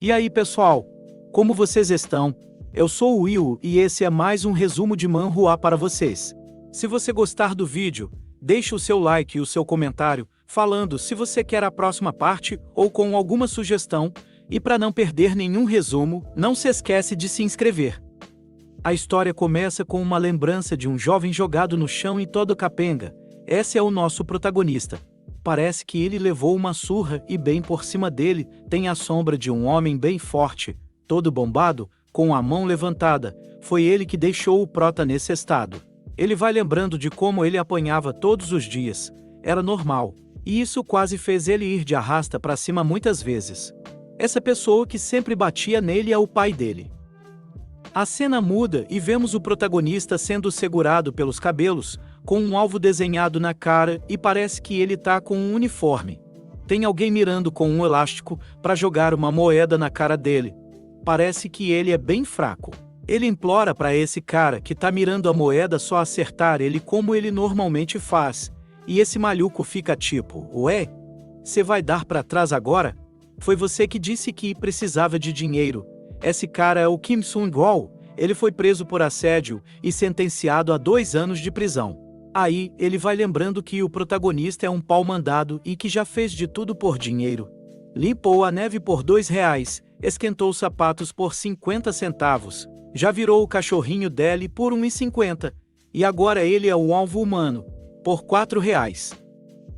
E aí, pessoal? Como vocês estão? Eu sou o Will e esse é mais um resumo de Manhwa para vocês. Se você gostar do vídeo, deixe o seu like e o seu comentário, falando se você quer a próxima parte ou com alguma sugestão, e para não perder nenhum resumo, não se esquece de se inscrever. A história começa com uma lembrança de um jovem jogado no chão em todo capenga. Esse é o nosso protagonista. Parece que ele levou uma surra e bem por cima dele tem a sombra de um homem bem forte, todo bombado, com a mão levantada. Foi ele que deixou o prota nesse estado. Ele vai lembrando de como ele apanhava todos os dias. Era normal, e isso quase fez ele ir de arrasta para cima muitas vezes. Essa pessoa que sempre batia nele é o pai dele. A cena muda e vemos o protagonista sendo segurado pelos cabelos, com um alvo desenhado na cara e parece que ele tá com um uniforme. Tem alguém mirando com um elástico para jogar uma moeda na cara dele. Parece que ele é bem fraco. Ele implora para esse cara que tá mirando a moeda só acertar ele como ele normalmente faz. E esse maluco fica tipo, ué? Você vai dar para trás agora? Foi você que disse que precisava de dinheiro. Esse cara é o Kim Sung-wol. Ele foi preso por assédio e sentenciado a 2 anos de prisão. Aí, ele vai lembrando que o protagonista é um pau mandado e que já fez de tudo por dinheiro. Limpou a neve por R$2, esquentou sapatos por 50 centavos, já virou o cachorrinho dele por R$1,50, e agora ele é o alvo humano, por R$4.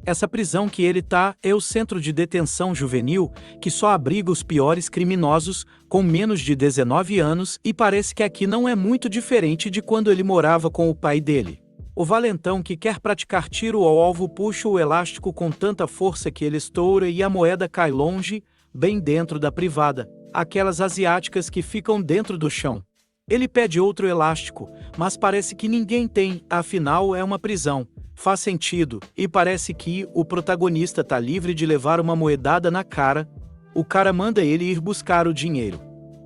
Essa prisão que ele tá é o centro de detenção juvenil, que só abriga os piores criminosos, com menos de 19 anos, e parece que aqui não é muito diferente de quando ele morava com o pai dele. O valentão que quer praticar tiro ao alvo puxa o elástico com tanta força que ele estoura e a moeda cai longe, bem dentro da privada, aquelas asiáticas que ficam dentro do chão. Ele pede outro elástico, mas parece que ninguém tem, afinal é uma prisão. Faz sentido, e parece que o protagonista tá livre de levar uma moedada na cara. O cara manda ele ir buscar o dinheiro.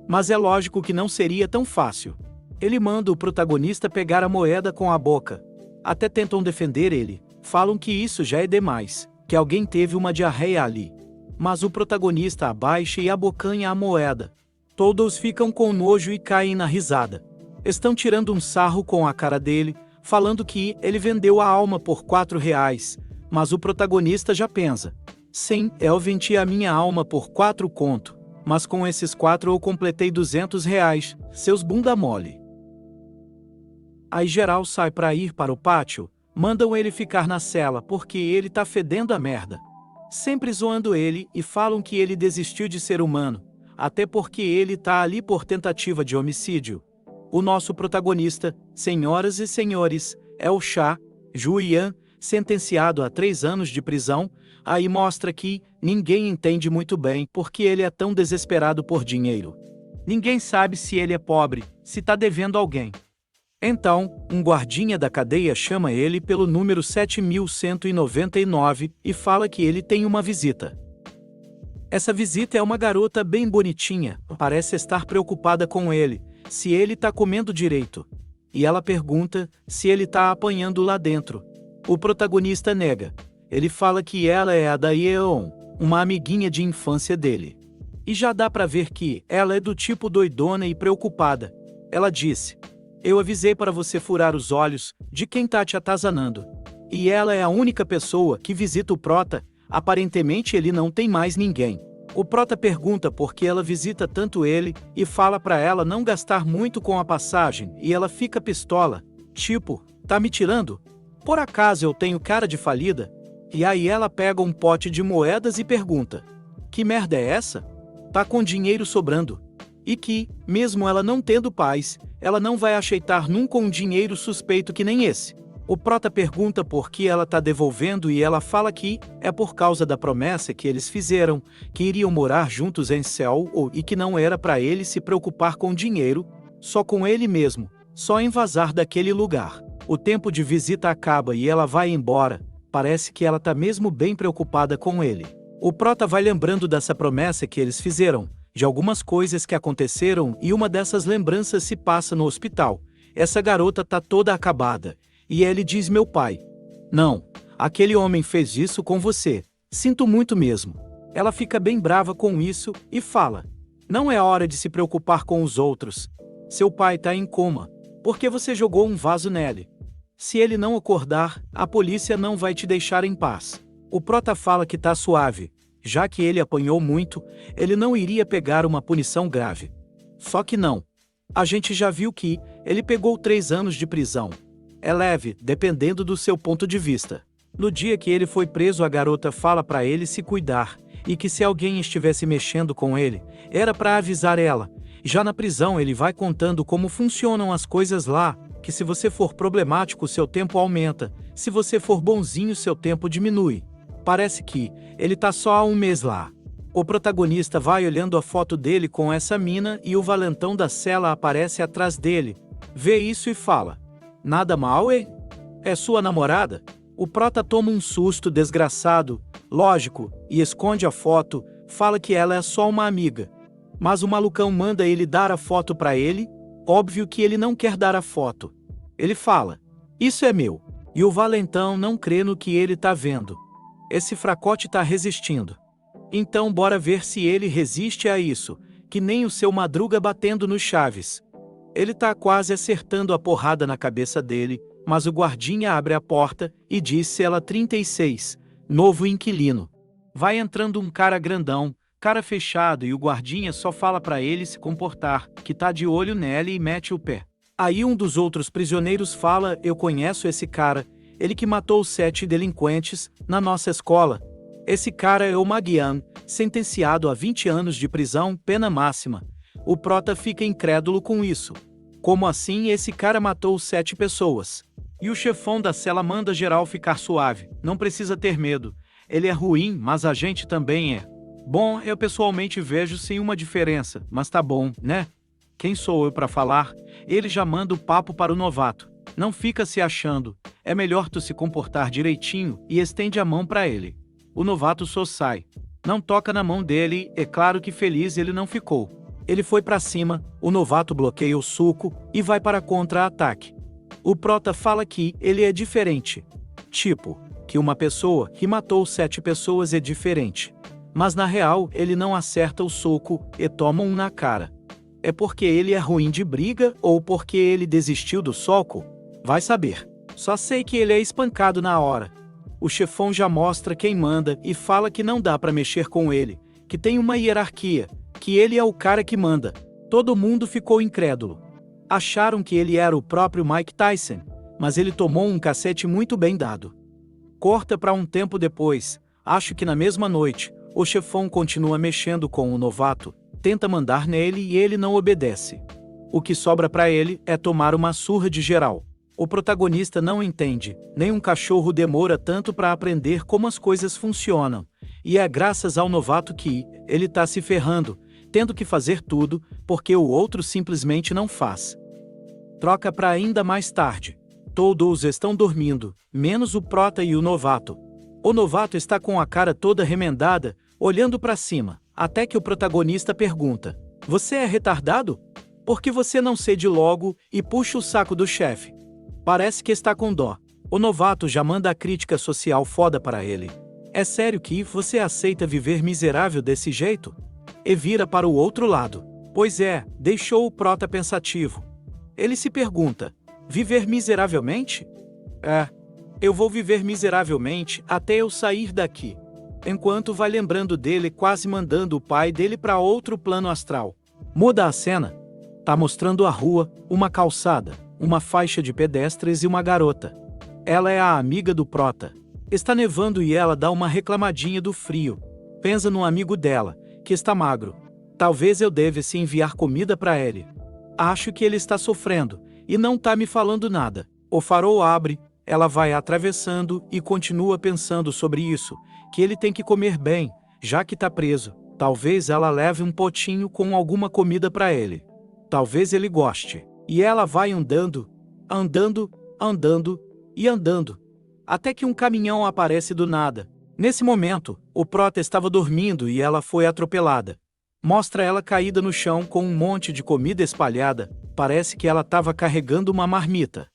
Mas é lógico que não seria tão fácil. Ele manda o protagonista pegar a moeda com a boca. Até tentam defender ele, falam que isso já é demais, que alguém teve uma diarreia ali. Mas o protagonista abaixa e abocanha a moeda. Todos ficam com nojo e caem na risada. Estão tirando um sarro com a cara dele, falando que ele vendeu a alma por R$4, mas o protagonista já pensa, sim, eu vendi a minha alma por 4 conto, mas com esses 4 eu completei R$200, seus bunda mole. Aí geral sai pra ir para o pátio, mandam ele ficar na cela porque ele tá fedendo a merda. Sempre zoando ele e falam que ele desistiu de ser humano, até porque ele tá ali por tentativa de homicídio. O nosso protagonista, senhoras e senhores, é o Cha Ju-yan, sentenciado a 3 anos de prisão. Aí mostra que ninguém entende muito bem porque ele é tão desesperado por dinheiro. Ninguém sabe se ele é pobre, se tá devendo alguém. Então, um guardinha da cadeia chama ele pelo número 7199 e fala que ele tem uma visita. Essa visita é uma garota bem bonitinha, parece estar preocupada com ele, se ele tá comendo direito. E ela pergunta se ele tá apanhando lá dentro. O protagonista nega. Ele fala que ela é a da Yeon, uma amiguinha de infância dele. E já dá pra ver que ela é do tipo doidona e preocupada. Ela disse, eu avisei para você furar os olhos de quem tá te atazanando. E ela é a única pessoa que visita o prota, aparentemente ele não tem mais ninguém. O prota pergunta por que ela visita tanto ele e fala pra ela não gastar muito com a passagem e ela fica pistola, tipo, tá me tirando? Por acaso eu tenho cara de falida? E aí ela pega um pote de moedas e pergunta, que merda é essa? Tá com dinheiro sobrando. E que, mesmo ela não tendo paz, ela não vai aceitar nunca um dinheiro suspeito que nem esse. O prota pergunta por que ela tá devolvendo e ela fala que é por causa da promessa que eles fizeram, que iriam morar juntos em Seul e que não era para ele se preocupar com dinheiro, só com ele mesmo, só em vazar daquele lugar. O tempo de visita acaba e ela vai embora, parece que ela tá mesmo bem preocupada com ele. O prota vai lembrando dessa promessa que eles fizeram, de algumas coisas que aconteceram e uma dessas lembranças se passa no hospital. Essa garota tá toda acabada. E ele diz meu pai. Não, aquele homem fez isso com você. Sinto muito mesmo. Ela fica bem brava com isso e fala. Não é hora de se preocupar com os outros. Seu pai tá em coma, porque você jogou um vaso nele. Se ele não acordar, a polícia não vai te deixar em paz. O prota fala que tá suave. Já que ele apanhou muito, ele não iria pegar uma punição grave. Só que não. A gente já viu que ele pegou 3 anos de prisão. É leve, dependendo do seu ponto de vista. No dia que ele foi preso, a garota fala para ele se cuidar, e que se alguém estivesse mexendo com ele, era para avisar ela. Já na prisão ele vai contando como funcionam as coisas lá, que se você for problemático seu tempo aumenta, se você for bonzinho seu tempo diminui. Parece que ele tá só há 1 mês lá. O protagonista vai olhando a foto dele com essa mina e o valentão da cela aparece atrás dele. Vê isso e fala: nada mal, hein? É sua namorada? O prota toma um susto desgraçado, lógico, e esconde a foto, fala que ela é só uma amiga. Mas o malucão manda ele dar a foto pra ele, óbvio que ele não quer dar a foto. Ele fala: isso é meu. E o valentão não crê no que ele tá vendo. Esse fracote tá resistindo. Então bora ver se ele resiste a isso, que nem o seu Madruga batendo no Chaves. Ele tá quase acertando a porrada na cabeça dele, mas o guardinha abre a porta e diz cela 36, novo inquilino. Vai entrando um cara grandão, cara fechado, e o guardinha só fala pra ele se comportar, que tá de olho nele, e mete o pé. Aí um dos outros prisioneiros fala: eu conheço esse cara, ele que matou 7 delinquentes na nossa escola. Esse cara é o Magian, sentenciado a 20 anos de prisão, pena máxima. O prota fica incrédulo com isso. Como assim esse cara matou 7 pessoas? E o chefão da cela manda geral ficar suave, não precisa ter medo. Ele é ruim, mas a gente também é. Bom, eu pessoalmente vejo sim uma diferença, mas tá bom, né? Quem sou eu pra falar? Ele já manda o papo para o novato. Não fica se achando, é melhor tu se comportar direitinho, e estende a mão pra ele. O novato só sai. Não toca na mão dele, é claro que feliz ele não ficou. Ele foi pra cima, o novato bloqueia o soco e vai para contra-ataque. O prota fala que ele é diferente. Tipo, que uma pessoa que matou 7 pessoas é diferente. Mas na real ele não acerta o soco e toma um na cara. É porque ele é ruim de briga ou porque ele desistiu do soco? Vai saber. Só sei que ele é espancado na hora. O chefão já mostra quem manda e fala que não dá pra mexer com ele, que tem uma hierarquia, que ele é o cara que manda. Todo mundo ficou incrédulo. Acharam que ele era o próprio Mike Tyson, mas ele tomou um cacete muito bem dado. Corta pra um tempo depois, acho que na mesma noite, o chefão continua mexendo com o novato, tenta mandar nele e ele não obedece. O que sobra pra ele é tomar uma surra de geral. O protagonista não entende, nem um cachorro demora tanto para aprender como as coisas funcionam. E é graças ao novato que ele tá se ferrando, tendo que fazer tudo, porque o outro simplesmente não faz. Troca para ainda mais tarde. Todos estão dormindo, menos o prota e o novato. O novato está com a cara toda remendada, olhando para cima, até que o protagonista pergunta: você é retardado? Por que você não cede logo e puxa o saco do chefe? Parece que está com dó. O novato já manda a crítica social foda para ele. É sério que você aceita viver miserável desse jeito? E vira para o outro lado. Pois é, deixou o prota pensativo. Ele se pergunta: viver miseravelmente? É, eu vou viver miseravelmente até eu sair daqui. Enquanto vai lembrando dele, quase mandando o pai dele para outro plano astral. Muda a cena. Tá mostrando a rua, uma calçada, uma faixa de pedestres e uma garota. Ela é a amiga do prota. Está nevando e ela dá uma reclamadinha do frio. Pensa no amigo dela, que está magro. Talvez eu devesse enviar comida para ele. Acho que ele está sofrendo, e não tá me falando nada. O farol abre, ela vai atravessando e continua pensando sobre isso, que ele tem que comer bem, já que tá preso. Talvez ela leve um potinho com alguma comida para ele. Talvez ele goste. E ela vai andando, andando, andando e andando, até que um caminhão aparece do nada. Nesse momento, o prota estava dormindo e ela foi atropelada. Mostra ela caída no chão com um monte de comida espalhada, parece que ela estava carregando uma marmita.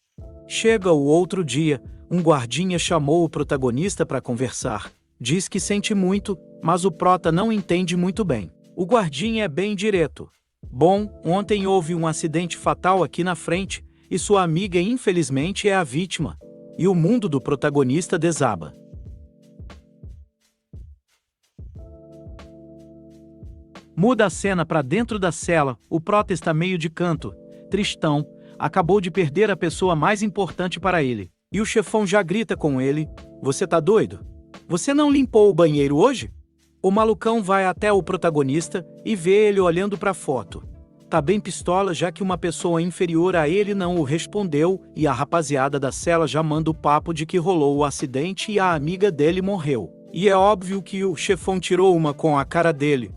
Chega o outro dia, um guardinha chamou o protagonista para conversar. Diz que sente muito, mas o prota não entende muito bem. O guardinha é bem direto. Bom, ontem houve um acidente fatal aqui na frente, e sua amiga infelizmente é a vítima. E o mundo do protagonista desaba. Muda a cena para dentro da cela, o prota está meio de canto, tristão, acabou de perder a pessoa mais importante para ele. E o chefão já grita com ele: "Você tá doido? Você não limpou o banheiro hoje?" O malucão vai até o protagonista e vê ele olhando para a foto. Tá bem pistola já que uma pessoa inferior a ele não o respondeu e a rapaziada da cela já manda o papo de que rolou o acidente e a amiga dele morreu. E é óbvio que o chefão tirou uma com a cara dele.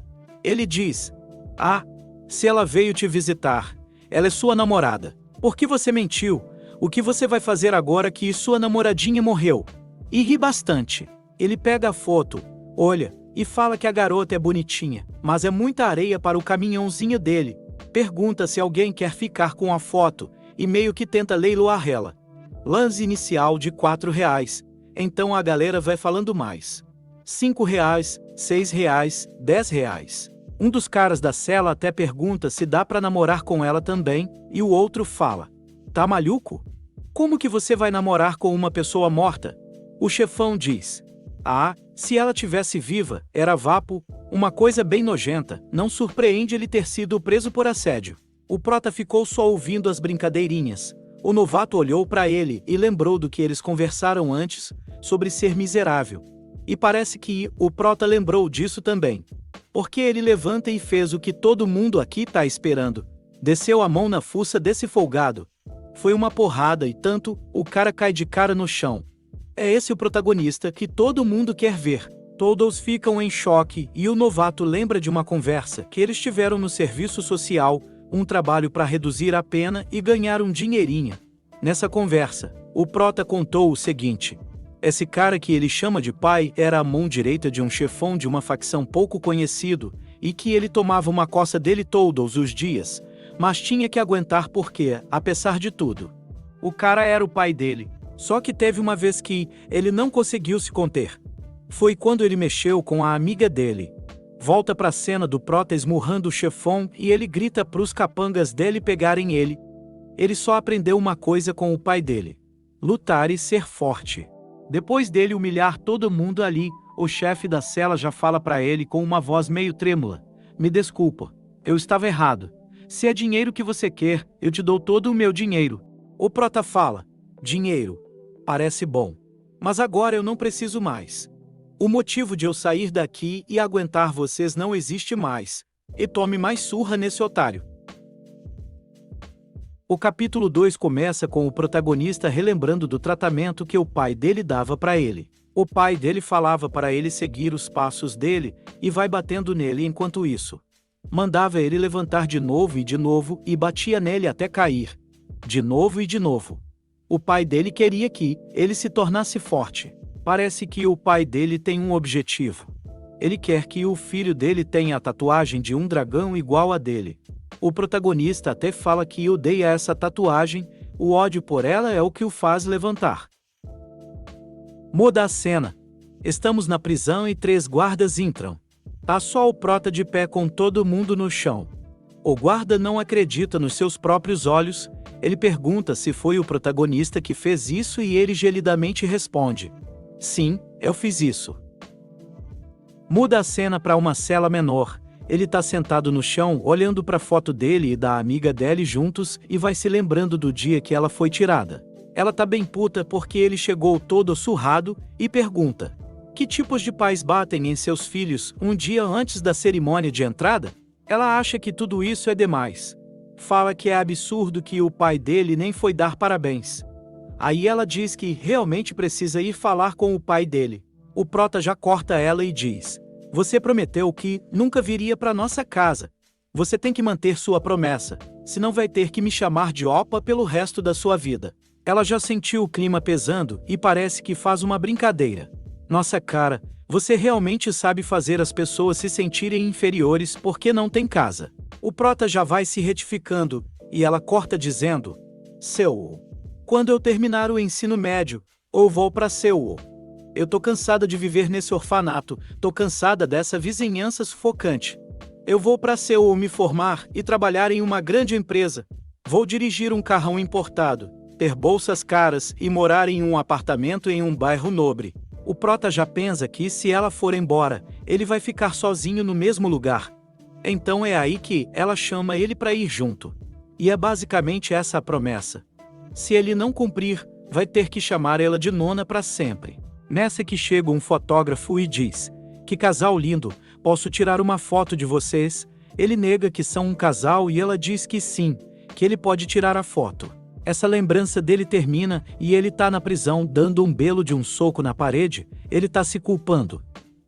Ele diz: "Ah, se ela veio te visitar, ela é sua namorada. Por que você mentiu? O que você vai fazer agora que sua namoradinha morreu?" E ri bastante. Ele pega a foto, olha, e fala que a garota é bonitinha, mas é muita areia para o caminhãozinho dele. Pergunta se alguém quer ficar com a foto, e meio que tenta leiloar ela. Lance inicial de R$4. Então a galera vai falando mais. R$5, R$6, R$10. Um dos caras da cela até pergunta se dá pra namorar com ela também, e o outro fala: "Tá maluco? Como que você vai namorar com uma pessoa morta?" O chefão diz: "Ah, se ela tivesse viva, era vapo, uma coisa bem nojenta, não surpreende ele ter sido preso por assédio." O prota ficou só ouvindo as brincadeirinhas. O novato olhou pra ele e lembrou do que eles conversaram antes, sobre ser miserável. E parece que o prota lembrou disso também. Porque ele levanta e fez o que todo mundo aqui tá esperando. Desceu a mão na fuça desse folgado. Foi uma porrada e tanto, o cara cai de cara no chão. É esse o protagonista que todo mundo quer ver. Todos ficam em choque e o novato lembra de uma conversa que eles tiveram no serviço social, um trabalho para reduzir a pena e ganhar um dinheirinho. Nessa conversa, o prota contou o seguinte: esse cara que ele chama de pai era a mão direita de um chefão de uma facção pouco conhecido, e que ele tomava uma coça dele todos os dias, mas tinha que aguentar porque, apesar de tudo, o cara era o pai dele. Só que teve uma vez que ele não conseguiu se conter. Foi quando ele mexeu com a amiga dele. Volta pra cena do prota esmurrando o chefão e ele grita pros capangas dele pegarem ele. Ele só aprendeu uma coisa com o pai dele: lutar e ser forte. Depois dele humilhar todo mundo ali, o chefe da cela já fala pra ele com uma voz meio trêmula: "Me desculpa, eu estava errado. Se é dinheiro que você quer, eu te dou todo o meu dinheiro." O prota fala: "Dinheiro? Parece bom. Mas agora eu não preciso mais. O motivo de eu sair daqui e aguentar vocês não existe mais. E tome mais surra nesse otário." O capítulo 2 começa com o protagonista relembrando do tratamento que o pai dele dava para ele. O pai dele falava para ele seguir os passos dele e vai batendo nele enquanto isso. Mandava ele levantar de novo e batia nele até cair. De novo e de novo. O pai dele queria que ele se tornasse forte. Parece que o pai dele tem um objetivo. Ele quer que o filho dele tenha a tatuagem de um dragão igual a dele. O protagonista até fala que odeia essa tatuagem, o ódio por ela é o que o faz levantar. Muda a cena. Estamos na prisão e 3 guardas entram. Tá só o prota de pé com todo mundo no chão. O guarda não acredita nos seus próprios olhos, ele pergunta se foi o protagonista que fez isso e ele gelidamente responde: "Sim, eu fiz isso." Muda a cena para uma cela menor. Ele tá sentado no chão, olhando para a foto dele e da amiga dele juntos e vai se lembrando do dia que ela foi tirada. Ela tá bem puta porque ele chegou todo surrado e pergunta: "Que tipos de pais batem em seus filhos um dia antes da cerimônia de entrada?" Ela acha que tudo isso é demais. Fala que é absurdo que o pai dele nem foi dar parabéns. Aí ela diz que realmente precisa ir falar com o pai dele. O prota já corta ela e diz: "Você prometeu que nunca viria para nossa casa. Você tem que manter sua promessa, senão vai ter que me chamar de opa pelo resto da sua vida." Ela já sentiu o clima pesando e parece que faz uma brincadeira. "Nossa cara, você realmente sabe fazer as pessoas se sentirem inferiores porque não tem casa." O prota já vai se retificando e ela corta dizendo: Quando eu terminar o ensino médio, ou vou pra Seul. Eu tô cansada de viver nesse orfanato, tô cansada dessa vizinhança sufocante." Eu vou para Seul me formar e trabalhar em uma grande empresa. Vou dirigir um carrão importado, ter bolsas caras e morar em um apartamento em um bairro nobre. O prota já pensa que, se ela for embora, ele vai ficar sozinho no mesmo lugar. Então é aí que ela chama ele para ir junto. E é basicamente essa a promessa. Se ele não cumprir, vai ter que chamar ela de nona para sempre. Nessa que chega um fotógrafo e diz: "Que casal lindo, posso tirar uma foto de vocês?" Ele nega que são um casal e ela diz que sim, que ele pode tirar a foto. Essa lembrança dele termina e ele tá na prisão dando um belo de um soco na parede. Ele tá se culpando.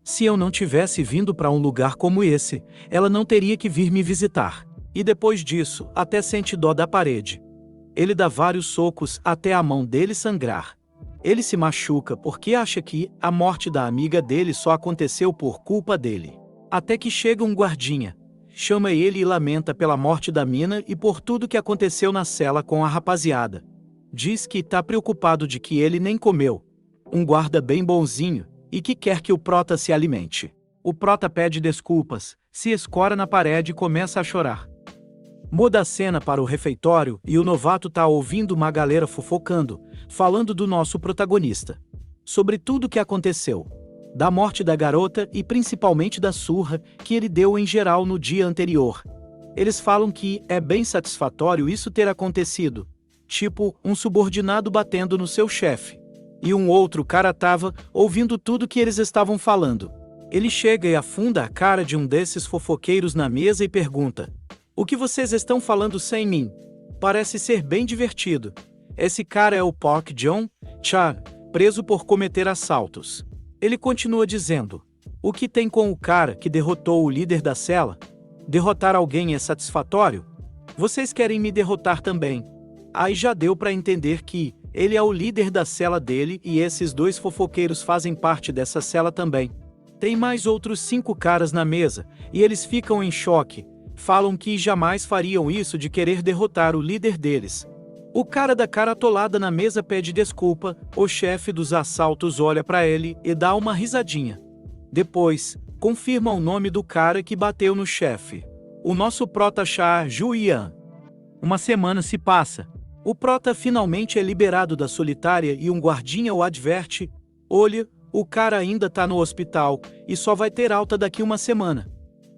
Se eu não tivesse vindo para um lugar como esse, ela não teria que vir me visitar. E depois disso, até sente dó da parede. Ele dá vários socos até a mão dele sangrar. Ele se machuca porque acha que a morte da amiga dele só aconteceu por culpa dele. Até que chega um guardinha, chama ele e lamenta pela morte da mina e por tudo que aconteceu na cela com a rapaziada. Diz que tá preocupado de que ele nem comeu. Um guarda bem bonzinho e que quer que o prota se alimente. O prota pede desculpas, se escora na parede e começa a chorar. Muda a cena para o refeitório e o novato tá ouvindo uma galera fofocando, falando do nosso protagonista. Sobre tudo o que aconteceu. Da morte da garota e principalmente da surra que ele deu em geral no dia anterior. Eles falam que é bem satisfatório isso ter acontecido. Tipo, um subordinado batendo no seu chefe. E um outro cara tava ouvindo tudo que eles estavam falando. Ele chega e afunda a cara de um desses fofoqueiros na mesa e pergunta: "O que vocês estão falando sem mim? Parece ser bem divertido. Esse cara é o Park Jong-cha, preso por cometer assaltos." Ele continua dizendo: "O que tem com o cara que derrotou o líder da cela? Derrotar alguém é satisfatório? Vocês querem me derrotar também." Aí já deu para entender que ele é o líder da cela dele e esses dois fofoqueiros fazem parte dessa cela também. Tem mais outros 5 caras na mesa, e eles ficam em choque. Falam que jamais fariam isso de querer derrotar o líder deles. O cara da cara atolada na mesa pede desculpa, o chefe dos assaltos olha para ele e dá uma risadinha. Depois, confirma o nome do cara que bateu no chefe. O nosso prota Cha Juian. Uma semana se passa. O prota finalmente é liberado da solitária e um guardinha o adverte: "Olha, o cara ainda tá no hospital e só vai ter alta daqui uma semana.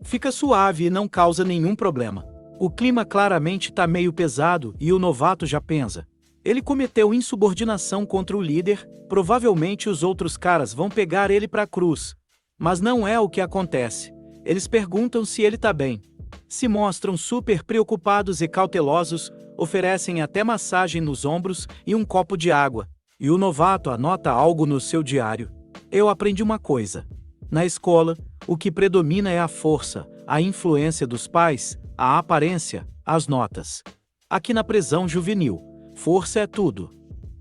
Fica suave e não causa nenhum problema." O clima claramente tá meio pesado e o novato já pensa: ele cometeu insubordinação contra o líder, provavelmente os outros caras vão pegar ele pra cruz. Mas não é o que acontece. Eles perguntam se ele tá bem. Se mostram super preocupados e cautelosos, oferecem até massagem nos ombros e um copo de água. E o novato anota algo no seu diário: "Eu aprendi uma coisa. Na escola, o que predomina é a força, a influência dos pais, a aparência, as notas. Aqui na prisão juvenil, força é tudo."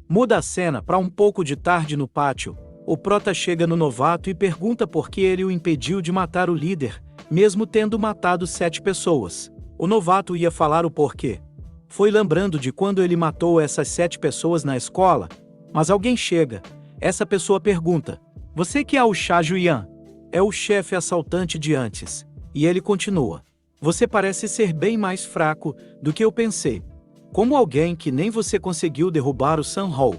Muda a cena para um pouco de tarde no pátio. O prota chega no novato e pergunta por que ele o impediu de matar o líder, mesmo tendo matado 7 pessoas. O novato ia falar o porquê. Foi lembrando de quando ele matou essas 7 pessoas na escola, mas alguém chega. Essa pessoa pergunta: "Você que é o Cha Juian?" É o chefe assaltante de antes. E ele continua: "Você parece ser bem mais fraco do que eu pensei. Como alguém que nem você conseguiu derrubar o Sun Ho.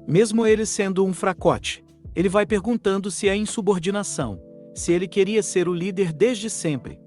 Mesmo ele sendo um fracote." Ele vai perguntando se é insubordinação, se ele queria ser o líder desde sempre.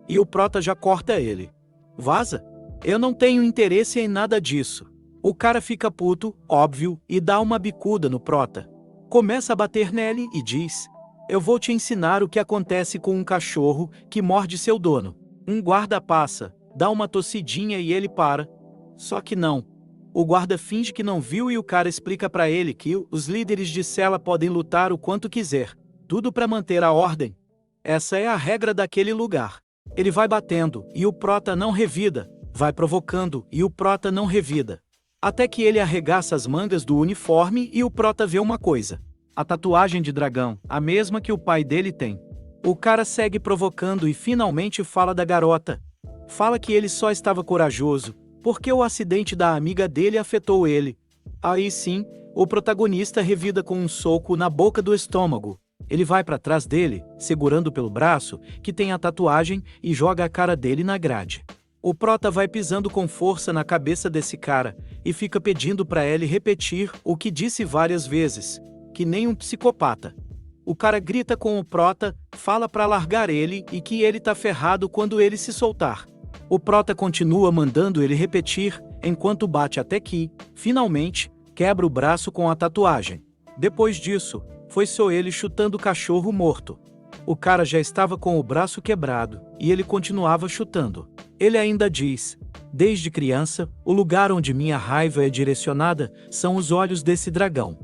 E o prota já corta ele: "Vaza. Eu não tenho interesse em nada disso." O cara fica puto, óbvio, e dá uma bicuda no prota. Começa a bater nele e diz: "Eu vou te ensinar o que acontece com um cachorro que morde seu dono." Um guarda passa, dá uma tossidinha e ele para. Só que não. O guarda finge que não viu e o cara explica pra ele que os líderes de cela podem lutar o quanto quiser, tudo pra manter a ordem. Essa é a regra daquele lugar. Ele vai batendo e o prota não revida, vai provocando e o prota não revida. Até que ele arregaça as mangas do uniforme e o prota vê uma coisa: a tatuagem de dragão, a mesma que o pai dele tem. O cara segue provocando e finalmente fala da garota. Fala que ele só estava corajoso porque o acidente da amiga dele afetou ele. Aí sim, o protagonista revida com um soco na boca do estômago. Ele vai para trás dele, segurando pelo braço, que tem a tatuagem, e joga a cara dele na grade. O prota vai pisando com força na cabeça desse cara, e fica pedindo para ele repetir o que disse várias vezes, que nem um psicopata. O cara grita com o prota, fala para largar ele e que ele tá ferrado quando ele se soltar. O prota continua mandando ele repetir, enquanto bate até que, finalmente, quebra o braço com a tatuagem. Depois disso, foi só ele chutando o cachorro morto. O cara já estava com o braço quebrado, e ele continuava chutando. Ele ainda diz: desde criança, o lugar onde minha raiva é direcionada são os olhos desse dragão.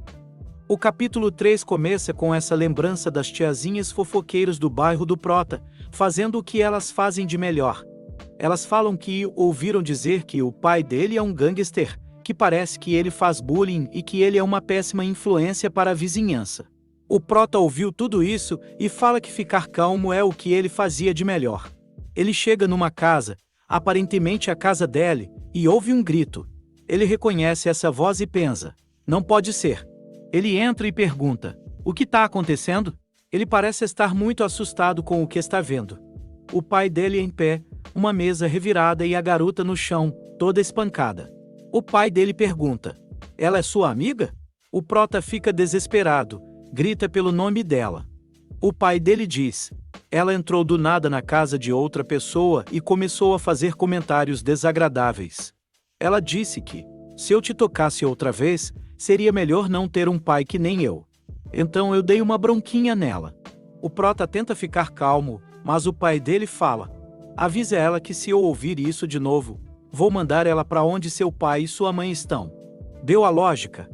O capítulo 3 começa com essa lembrança das tiazinhas fofoqueiras do bairro do Prota, fazendo o que elas fazem de melhor. Elas falam que ouviram dizer que o pai dele é um gangster, que parece que ele faz bullying e que ele é uma péssima influência para a vizinhança. O Prota ouviu tudo isso e fala que ficar calmo é o que ele fazia de melhor. Ele chega numa casa, aparentemente a casa dele, e ouve um grito. Ele reconhece essa voz e pensa: não pode ser. Ele entra e pergunta: o que está acontecendo? Ele parece estar muito assustado com o que está vendo. O pai dele em pé, uma mesa revirada e a garota no chão, toda espancada. O pai dele pergunta: ela é sua amiga? O Prota fica desesperado, grita pelo nome dela. O pai dele diz: ela entrou do nada na casa de outra pessoa e começou a fazer comentários desagradáveis. Ela disse que, se eu te tocasse outra vez, seria melhor não ter um pai que nem eu. Então eu dei uma bronquinha nela. O Prota tenta ficar calmo, mas o pai dele fala: avisa ela que se eu ouvir isso de novo, vou mandar ela para onde seu pai e sua mãe estão. Deu a lógica?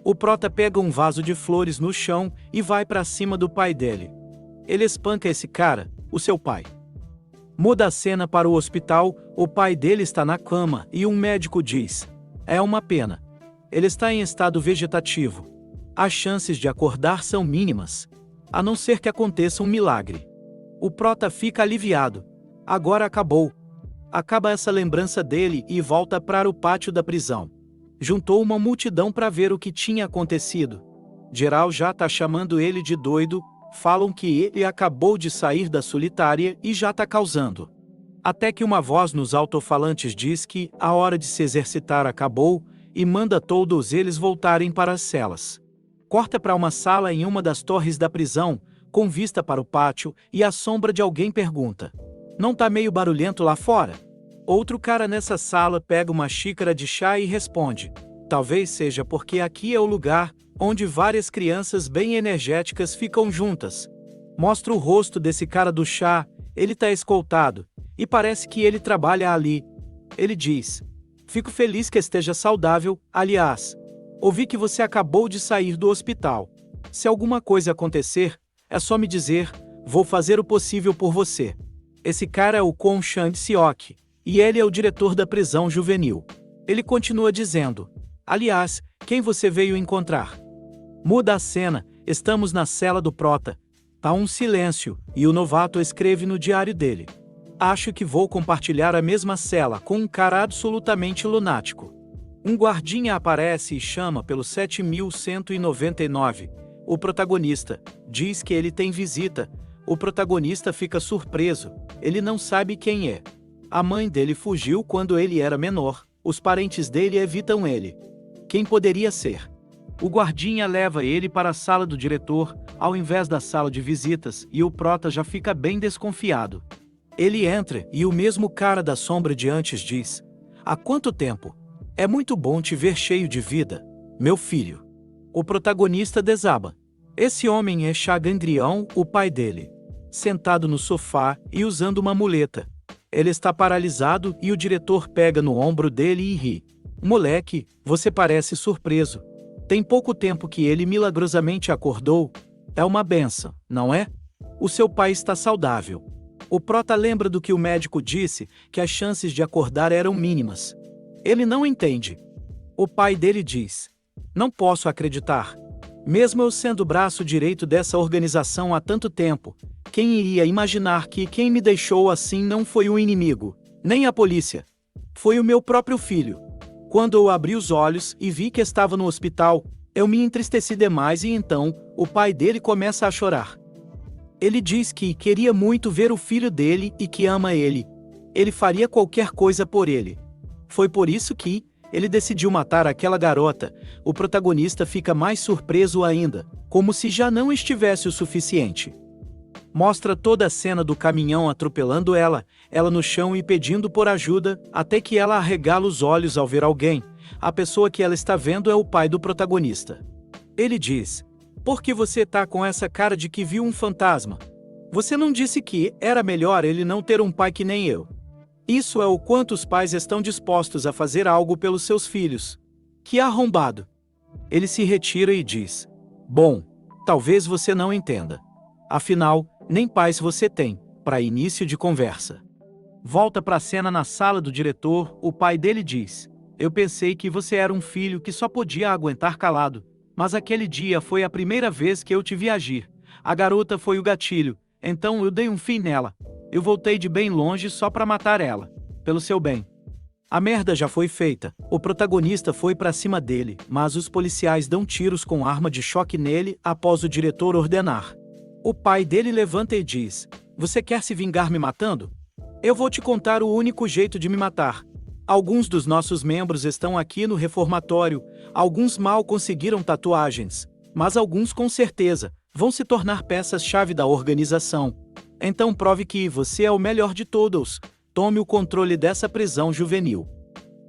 O Prota pega um vaso de flores no chão e vai para cima do pai dele. Ele espanca esse cara, o seu pai. Muda a cena para o hospital, o pai dele está na cama e um médico diz: é uma pena. Ele está em estado vegetativo. As chances de acordar são mínimas, a não ser que aconteça um milagre. O Prota fica aliviado. Agora acabou. Acaba essa lembrança dele e volta para o pátio da prisão. Juntou uma multidão para ver o que tinha acontecido. Geral já tá chamando ele de doido, falam que ele acabou de sair da solitária e já tá causando. Até que uma voz nos alto-falantes diz que a hora de se exercitar acabou e manda todos eles voltarem para as celas. Corta para uma sala em uma das torres da prisão, com vista para o pátio, e a sombra de alguém pergunta: não tá meio barulhento lá fora? Outro cara nessa sala pega uma xícara de chá e responde: talvez seja porque aqui é o lugar onde várias crianças bem energéticas ficam juntas. Mostra o rosto desse cara do chá, ele tá escoltado, e parece que ele trabalha ali. Ele diz: fico feliz que esteja saudável, aliás. Ouvi que você acabou de sair do hospital. Se alguma coisa acontecer, é só me dizer, vou fazer o possível por você. Esse cara é o Kwon Chang-seok, e ele é o diretor da prisão juvenil. Ele continua dizendo: aliás, quem você veio encontrar? Muda a cena, estamos na cela do Prota. Há um silêncio, e o novato escreve no diário dele: acho que vou compartilhar a mesma cela com um cara absolutamente lunático. Um guardinha aparece e chama pelo 7199. O protagonista diz que ele tem visita. O protagonista fica surpreso, ele não sabe quem é. A mãe dele fugiu quando ele era menor, os parentes dele evitam ele. Quem poderia ser? O guardinha leva ele para a sala do diretor, ao invés da sala de visitas, e o Prota já fica bem desconfiado. Ele entra e o mesmo cara da sombra de antes diz: há quanto tempo? É muito bom te ver cheio de vida, meu filho. O protagonista desaba. Esse homem é Chagandrião, o pai dele. Sentado no sofá e usando uma muleta. Ele está paralisado e o diretor pega no ombro dele e ri. Moleque, você parece surpreso. Tem pouco tempo que ele milagrosamente acordou. É uma benção, não é? O seu pai está saudável. O Prota lembra do que o médico disse, que as chances de acordar eram mínimas. Ele não entende. O pai dele diz: não posso acreditar. Mesmo eu sendo o braço direito dessa organização há tanto tempo, quem iria imaginar que quem me deixou assim não foi o inimigo, nem a polícia? Foi o meu próprio filho. Quando eu abri os olhos e vi que estava no hospital, eu me entristeci demais e então, o pai dele começa a chorar. Ele diz que queria muito ver o filho dele e que ama ele. Ele faria qualquer coisa por ele. Foi por isso que ele decidiu matar aquela garota. O protagonista fica mais surpreso ainda, como se já não estivesse o suficiente. Mostra toda a cena do caminhão atropelando ela no chão e pedindo por ajuda, até que ela arregala os olhos ao ver alguém. A pessoa que ela está vendo é o pai do protagonista. Ele diz: "Por que você tá com essa cara de que viu um fantasma? Você não disse que era melhor ele não ter um pai que nem eu?" Isso é o quanto os pais estão dispostos a fazer algo pelos seus filhos. Que arrombado! Ele se retira e diz: "Bom, talvez você não entenda. Afinal, nem pais você tem", para início de conversa. Volta para a cena na sala do diretor, o pai dele diz: "Eu pensei que você era um filho que só podia aguentar calado, mas aquele dia foi a primeira vez que eu te vi agir. A garota foi o gatilho, então eu dei um fim nela. Eu voltei de bem longe só para matar ela, pelo seu bem. A merda já foi feita, o protagonista foi para cima dele, mas os policiais dão tiros com arma de choque nele após o diretor ordenar. O pai dele levanta e diz: "Você quer se vingar me matando? Eu vou te contar o único jeito de me matar. Alguns dos nossos membros estão aqui no reformatório, alguns mal conseguiram tatuagens, mas alguns com certeza vão se tornar peças-chave da organização. Então prove que você é o melhor de todos. Tome o controle dessa prisão juvenil.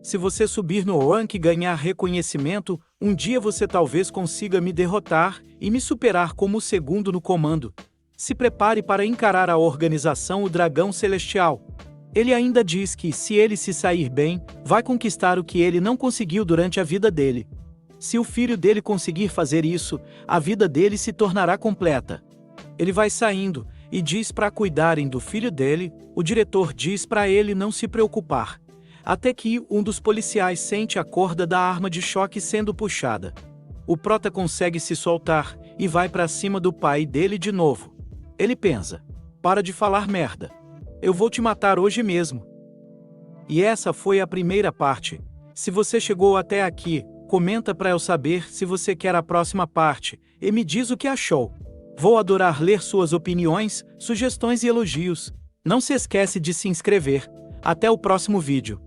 Se você subir no rank e ganhar reconhecimento, um dia você talvez consiga me derrotar e me superar como o segundo no comando. Se prepare para encarar a organização O Dragão Celestial." Ele ainda diz que, se ele se sair bem, vai conquistar o que ele não conseguiu durante a vida dele. Se o filho dele conseguir fazer isso, a vida dele se tornará completa. Ele vai saindo e diz para cuidarem do filho dele. O diretor diz para ele não se preocupar. Até que um dos policiais sente a corda da arma de choque sendo puxada. O prota consegue se soltar e vai para cima do pai dele de novo. Ele pensa: "Para de falar merda. Eu vou te matar hoje mesmo." E essa foi a primeira parte. Se você chegou até aqui, comenta para eu saber se você quer a próxima parte e me diz o que achou. Vou adorar ler suas opiniões, sugestões e elogios. Não se esquece de se inscrever. Até o próximo vídeo.